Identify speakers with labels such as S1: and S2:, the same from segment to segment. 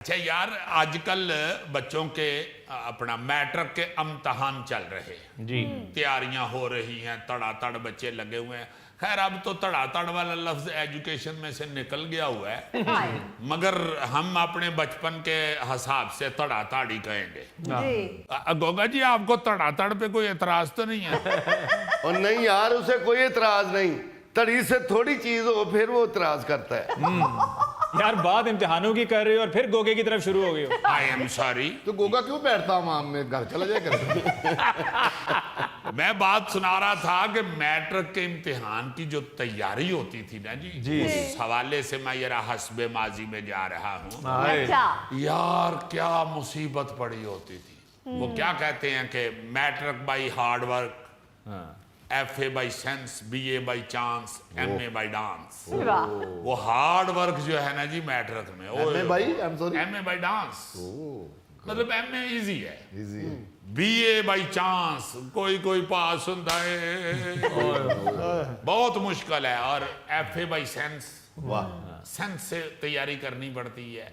S1: अच्छा यार, आजकल बच्चों के अपना मैट्रिक के इम्तहान चल रहे हैं
S2: जी।
S1: तैयारियां हो रही हैं, तड़ातड़ बच्चे लगे हुए हैं। खैर अब तो तड़ातड़ वाला लफ्ज एजुकेशन में से निकल गया हुआ है, मगर हम अपने बचपन के हिसाब से तड़ातड़ ही कहेंगे। गोगा जी, आपको तड़ातड़ पे कोई एतराज तो नहीं है?
S3: और नहीं यार, उसे कोई एतराज नहीं, तड़ी से थोड़ी चीज हो फिर वो एतराज करता है।
S2: यार बात इम्तिहानों की कर रहे हो और फिर गोगे की तरफ शुरू हो गई हो।
S1: I am sorry.
S3: तो गोगा क्यों बैठता हूँ में, घर चला जाए कर।
S1: मैं बात सुना रहा था कि मैट्रिक के इम्तिहान की जो तैयारी होती थी ना जी, उस हवाले से मैं जरा हस्बे माजी में जा रहा हूँ।
S4: अच्छा।
S1: यार क्या मुसीबत पड़ी होती थी। वो क्या कहते हैं कि matric by hard work, FA by sense, BA by chance, MA by dance. वो हार्ड वर्क जो है ना जी मैट्रिक में,
S3: MA by, I'm sorry?
S1: MA by dance, मतलब MA इजी है,
S3: इजी है।
S1: BA बाई चांस कोई पास होता है, बहुत मुश्किल है। और FA बाई सेंस, सेंस से तैयारी करनी पड़ती है।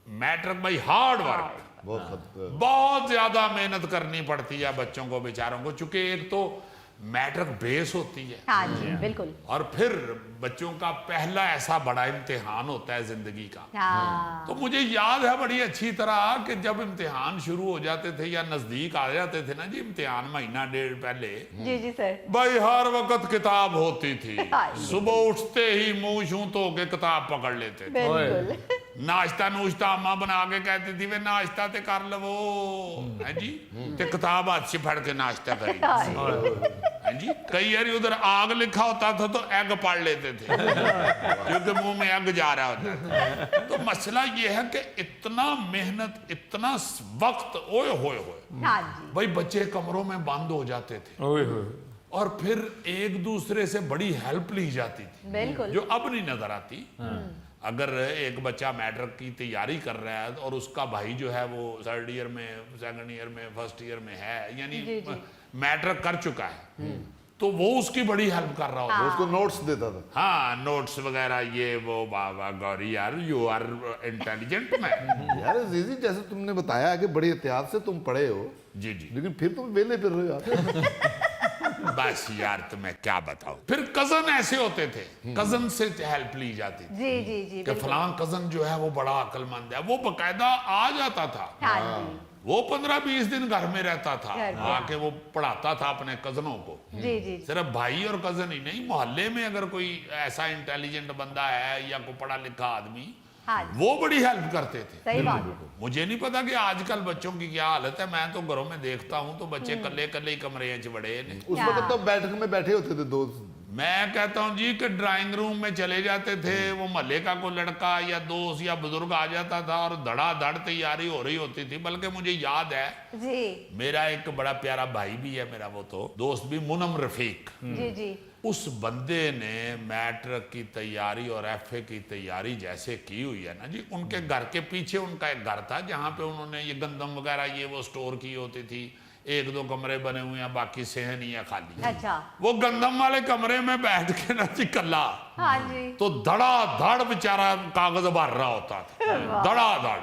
S1: मैट्रिक बाई हार्ड वर्क, बहुत ज्यादा मेहनत करनी पड़ती है बच्चों को बेचारों को, चूंकि एक तो मैट्रिक बेस होती है।
S4: हाँ जी, बिल्कुल।
S1: और फिर बच्चों का पहला ऐसा बड़ा इम्तिहान होता है जिंदगी का।
S4: हाँ।
S1: तो मुझे याद है बड़ी अच्छी तरह कि जब इम्तिहान शुरू हो जाते थे या नजदीक आ जाते थे ना जी, इम्तिहान महीना डेढ़ पहले,
S4: जी जी सर,
S1: भाई हर वक्त किताब होती थी। सुबह उठते ही मुंह छू धो के किताब पकड़ लेते थे।
S4: बिल्कुल।
S1: नाश्ता नूश्ता अम्मा बना के कहती थी वे नाश्ता ते कर लवो है जी, ते किताब हाथ से फड़ के नाश्ता करी है जी। कई बार उधर आग लिखा होता था तो एग पढ़ लेते थे क्योंकि मुंह में एग जा रहा होता था। तो मसला ये है कि इतना मेहनत, इतना वक्त, ओए होए होए,
S4: हाँ जी।
S1: भाई बच्चे कमरों में बंद हो जाते थे और फिर एक दूसरे से बड़ी हेल्प ली जाती थी,
S4: बिल्कुल,
S1: जो अब नहीं नजर आती। अगर एक बच्चा मैट्रिक की तैयारी कर रहा है और उसका भाई जो है वो 3rd ईयर में, 2nd ईयर में, 1st ईयर में है, यानी मैट्रिक कर चुका है, तो वो उसकी बड़ी हेल्प कर रहा होता है।
S3: उसको नोट्स देता था।
S1: हाँ, नोट्स वगैरह ये वो। बाबा गौरी यार, यू आर इंटेलिजेंट मैन।
S3: यार जीजी, जैसे तुमने बताया कि बड़ी एहतियात से तुम पढ़े हो
S1: जी जी,
S3: लेकिन फिर तुम वेले फिर रहे हो यार।
S1: बस यार तुम्हें क्या बताऊं। फिर कजन ऐसे होते थे, कजन से हेल्प ली जाती थी
S4: जी जी जी,
S1: कि फलां कजन जो है वो बड़ा अक्लमंद है, वो बकायदा आ जाता था।
S4: हाँ जी,
S1: वो 15-20 दिन घर में रहता था, आके वो पढ़ाता था अपने कजनों को।
S4: जी जी,
S1: सिर्फ भाई और कजन ही नहीं, मोहल्ले में अगर कोई ऐसा इंटेलिजेंट बंदा है या कोई पढ़ा लिखा आदमी,
S4: हाँ,
S1: वो बड़ी हेल्प करते थे।
S4: सही बात।
S1: मुझे नहीं पता कि आजकल बच्चों की क्या हालत है। मैं तो घरों में देखता हूँ तो बच्चे कल्ले कल्ले ही कमरे च बड़े ने।
S3: उस वक्त तो बैठक में बैठे होते थे दोस्त।
S1: मैं कहता हूँ जी कि ड्राइंग रूम में चले जाते थे, वो मोहल्ले का कोई लड़का या दोस्त या बुजुर्ग आ जाता था और धड़ाधड़ तैयारी हो रही होती थी। बल्कि मुझे याद है
S4: जी,
S1: मेरा एक बड़ा प्यारा भाई भी है, मेरा वो तो दोस्त भी, मुनम रफीक।
S4: जी जी,
S1: उस बंदे ने मैट्रिक की तैयारी और FA की तैयारी जैसे की हुई है ना जी, उनके घर के पीछे उनका एक घर था जहाँ पे उन्होंने ये गंदम वगैरह ये वो स्टोर की होती थी। 1-2 कमरे बने हुए हैं, बाकी सेहन ही है खाली।
S4: अच्छा,
S1: वो गंदम वाले कमरे में बैठ के ना जी कल्ला,
S4: हाँ जी,
S1: तो धड़ाधड़ बेचारा कागज भर रहा होता था, धड़ाधड़।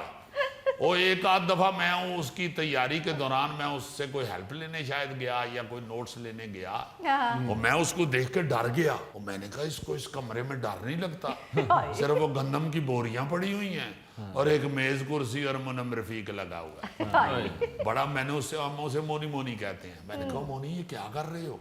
S1: वो एक आध दफा मैं उसकी तैयारी के दौरान मैं उससे कोई हेल्प लेने शायद गया या कोई नोट्स लेने गया, और मैं उसको देख के डर गया। और मैंने कहा इसको इस कमरे में डर नहीं लगता, सिर्फ वो गंदम की बोरियां पड़ी हुई हैं और एक मेज कुर्सी और मुनम रफीक लगा हुआ है। बड़ा मैंने उससे, हम उसे मोनी मोनी कहते हैं, मैंने कहा मोनी ये क्या कर रहे हो,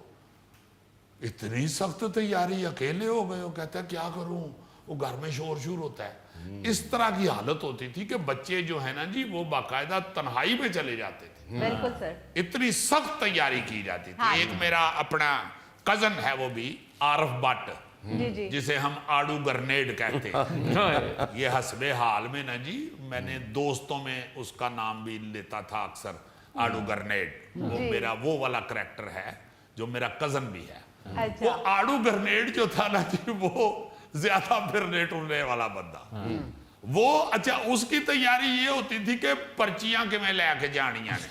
S1: इतनी सख्त तैयारी, अकेले हो गए हो? कहता है क्या करूं, वो घर में शोर शोर होता है। इस तरह की हालत होती थी कि बच्चे जो है ना जी वो बाकायदा तन्हाई में चले जाते थे।
S4: बिल्कुल सर,
S1: इतनी सख्त तैयारी की जाती थी।
S4: हाँ,
S1: एक मेरा अपना कजन है, वो भी आरफ भट्ट,
S4: जी जी,
S1: जिसे हम आड़ू ग्रेनेड कहते हैं। ये हस्बे हाल में ना जी, मैंने दोस्तों में उसका नाम भी लेता था अक्सर, आड़ू ग्रेनेड। वो मेरा वो वाला करैक्टर है जो मेरा कजन भी है। वो
S4: अच्छा,
S1: आड़ू ग्रेनेड जो था ना जी, वो ज्यादा फिरने टुरने वाला बंदा। वो अच्छा उसकी तैयारी ये होती थी कि पर्चियां किवें लैके जानियां ने,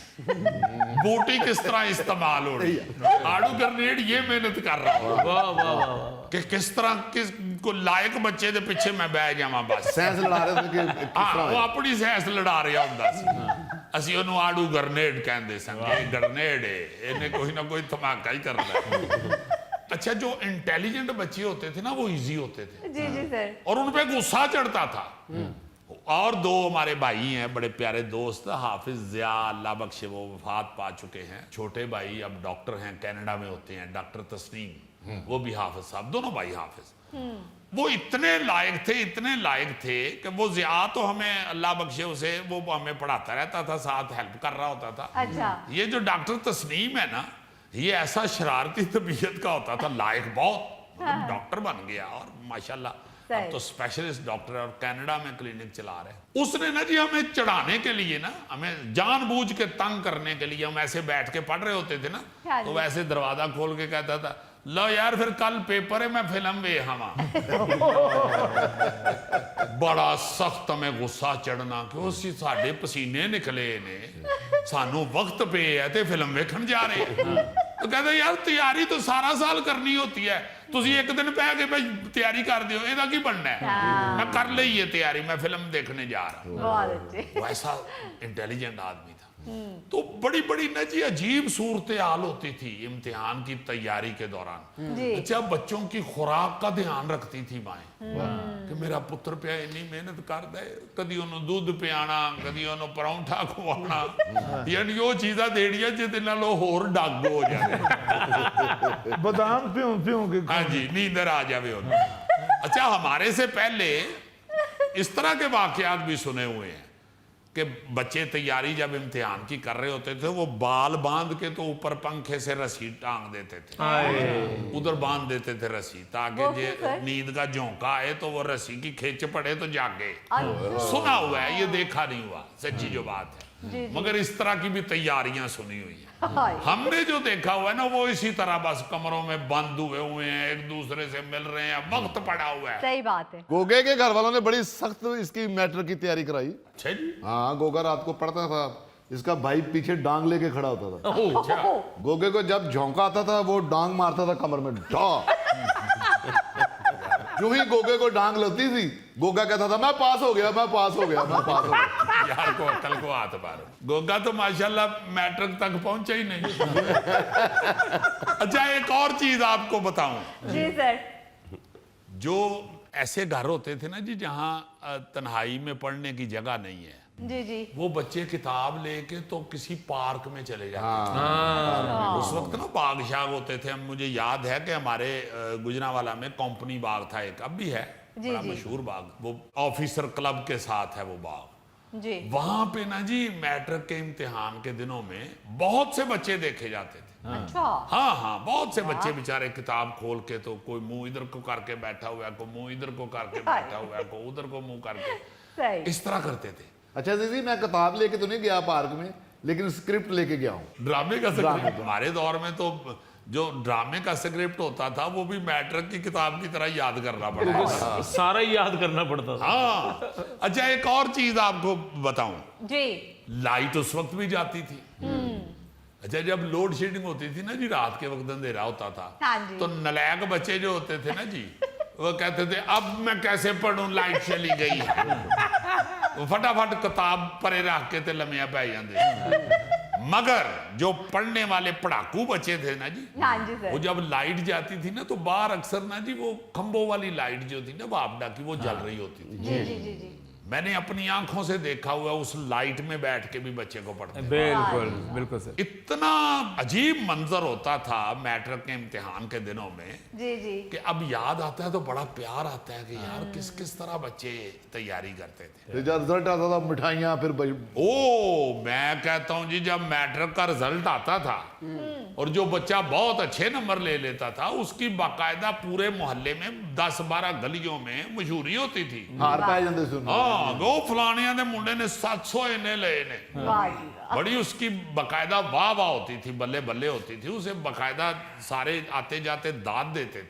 S1: बूटी किस तरह इस्तेमाल हो रही, आड़ू ग्रेनेड ये मेहनत कर रहा हूं
S2: वाह वाह वाह वाह।
S1: कि किस तरह किस को लायक बच्चे दे पिछे मैं बह जावां बस।
S3: साइंस लड़ा रहे थे कि किस
S1: हाँ
S3: तरह
S1: वो अपनी साइंस लड़ा रहा हुंदा सी, ਅਸੀਂ ਉਹਨੂੰ ਆੜੂ ਗਰਨੇਡ ਕਹਿੰਦੇ ਸਾਂ ਕਿ ਗਰਨੇਡ है ਇਹਨੇ कोई ना कोई धमाका ही करना है। अच्छा जो इंटेलिजेंट बच्चे होते थे ना वो इजी होते थे
S4: जी जी सर।
S1: और उन पे गुस्सा चढ़ता था। और दो हमारे भाई हैं बड़े प्यारे दोस्त, हाफिज जिया अल्लाह बख्शे वो वफात पा चुके हैं, छोटे भाई अब डॉक्टर हैं कनाडा में होते हैं, डॉक्टर तस्नीम, वो भी हाफिज साहब, दोनों भाई हाफिज। वो इतने लायक थे कि वो जिया तो हमें अल्लाह बख्शे उसे वो हमें पढ़ाता रहता था, साथ हेल्प कर रहा होता था।
S4: अच्छा।
S1: ये जो डॉक्टर तस्नीम है ना, ये ऐसा शरारती तबीयत का होता था, लायक बहुत, मतलब डॉक्टर बन गया और माशाल्लाह अब तो स्पेशलिस्ट डॉक्टर है और कनाडा में क्लिनिक चला रहे हैं। उसने ना जी हमें चढ़ाने के लिए ना, हमें जानबूझ के तंग करने के लिए, हम ऐसे बैठ के पढ़ रहे होते थे ना, तो वैसे दरवाजा खोल के कहता था लो यार फिर कल पेपर है मैं फिल्म वे हवा। बड़ा सख्त हमें गुस्सा चढ़ना कि साडे पसीने निकले ने, सानू वक्त पे है ते फिल्म वेखण जा रहे हैं। तो कहते यार तैयारी तो सारा साल करनी होती है, तुसी एक दिन बह के भाई तैयारी कर दियो, एदा की बनना है? मैं कर ली है तैयारी, मैं फिल्म देखने जा रहा हूं।
S4: बहुत अच्छे।
S1: वैसा इंटेलिजेंट आदमी था। तो बड़ी बड़ी ना जी अजीब सूरत हाल होती थी इम्तिहान की तैयारी के दौरान।
S4: जी।
S1: अच्छा बच्चों की खुराक का ध्यान रखती थी माएं कि मेरा पुत्र पिया इन्नी मेहनत करदा है, कदी उन्होंने दूध पियाना, कदी उन्होंने परौंठा खवाना, यानी वो चीज़ां देड़ियां जिहदे नाल ओह होर डग हो जाए,
S5: बादाम प्यों के
S1: हाँ जी नींदर आ जावे उन्हें। अच्छा हमारे से पहले इस तरह के वाकयात भी सुने हुए हैं कि बच्चे तैयारी जब इम्तिहान की कर रहे होते थे वो बाल बांध के तो ऊपर पंखे से रस्सी टांग देते थे, उधर बांध देते थे रस्सी, ताकि जे नींद का झोंका आए तो वो रस्सी की खींच पड़े तो जागे। सुना हुआ है, ये देखा नहीं हुआ, सच्ची जो बात है, मगर इस तरह की भी तैयारियां सुनी हुई है। हमने जो देखा हुआ है ना वो इसी तरह बस कमरों में बंद हुए हैं, एक दूसरे से मिल रहे हैं, वक्त पड़ा हुआ है।
S4: सही बात है।
S3: गोगे के घर वालों ने बड़ी सख्त इसकी मैटर की तैयारी कराई।
S1: अच्छा जी।
S3: हाँ गोगा रात को पढ़ता था, इसका भाई पीछे डांग लेके खड़ा होता था।
S1: अच्छा
S3: गोगे को जब झोंका आता था वो डांग मारता था कमर में, जो ही गोगे को डांग लगती थी गोगा कहता था मैं पास हो गया, मैं पास हो गया, मैं पास हो गया।
S1: यार को अकल को हाथ मारो, गोगा तो माशाल्लाह मैट्रिक तक पहुंचा ही नहीं। अच्छा एक और चीज आपको बताऊं,
S4: जी सर।
S1: जो ऐसे घर होते थे ना जी जहां तन्हाई में पढ़ने की जगह नहीं है,
S4: जी जी।
S1: वो बच्चे किताब लेके तो किसी पार्क में चले जाते थे। उस वक्त ना बाग शाग होते थे, मुझे याद है कि हमारे गुजरांवाला में कंपनी बाग था एक, अब भी है, बड़ा मशहूर बाग, वो ऑफिसर क्लब के साथ है वो बाग
S4: जी।
S1: वहां पे ना जी मैट्रिक के इम्तिहान के दिनों में बहुत से बच्चे देखे जाते थे।
S4: अच्छा।
S1: हाँ बहुत से बच्चे बेचारे किताब खोल के तो कोई मुंह इधर को करके बैठा हुआ है, कोई मुंह इधर को करके बैठा हुआ है, कोई उधर को मुंह करके,
S4: सही।
S1: इस तरह करते थे।
S3: अच्छा दीदी मैं किताब लेके तो नहीं गया पार्क में, लेकिन स्क्रिप्ट लेके गया हूँ।
S1: ड्रामे का स्क्रिप्ट हमारे दौर में तो जो ड्रामे का स्क्रिप्ट होता था वो भी मैट्रिक की किताब की तरह याद करना पड़ता था,
S2: सारा ही याद करना पड़ता था।
S1: हाँ। अच्छा एक और चीज आपको बताऊं,
S4: जी।
S1: लाइट उस वक्त भी जाती थी। अच्छा जब लोड शेडिंग होती थी ना जी, रात के वक्त अंधेरा होता था,
S4: हाँ जी।
S1: तो नलायक बच्चे जो होते थे ना जी वो कहते थे अब मैं कैसे पढ़ूं, लाइट चली गई है। वो फटाफट किताब परे रख के ते लम्या पै जाते। मगर जो पढ़ने वाले पढ़ाकू बच्चे थे ना जी,
S4: हाँ जी सर।
S1: वो जब लाइट जाती थी ना तो बाहर अक्सर ना जी वो खंभों वाली लाइट जो थी ना वापडा की, वो जल रही होती थी।
S4: जी जी जी जी।
S1: मैंने अपनी आंखों से देखा हुआ उस लाइट में बैठ के भी बच्चे को पढ़ते थे।
S2: बिल्कुल बिल्कुल सर।
S1: इतना अजीब मंजर होता था मैट्रिक के इम्तिहान के दिनों में
S4: जी जी।
S1: कि अब याद आता है तो बड़ा प्यार आता है कि यार किस किस तरह बच्चे तैयारी करते थे।
S3: फिर जब रिजल्ट आता था मिठाइयाँ, फिर
S1: ओ मैं कहता हूं जी जब मैट्रिक का रिजल्ट आता था और जो बच्चा बहुत अच्छे नंबर ले लेता था उसकी बाकायदा पूरे मोहल्ले में 10-12 गलियों में मशहूरी होती थी।
S3: हार पै जाते सुन।
S1: हाँ वो फलानिया दे मुंडे ने 700 इन्ने ले ने,
S4: वाह जी वाह।
S1: बड़ी उसकी बकायदा वाह वाह होती थी, बल्ले बल्ले होती थी, उसे बकायदा सारे आते जाते दाद देते थे।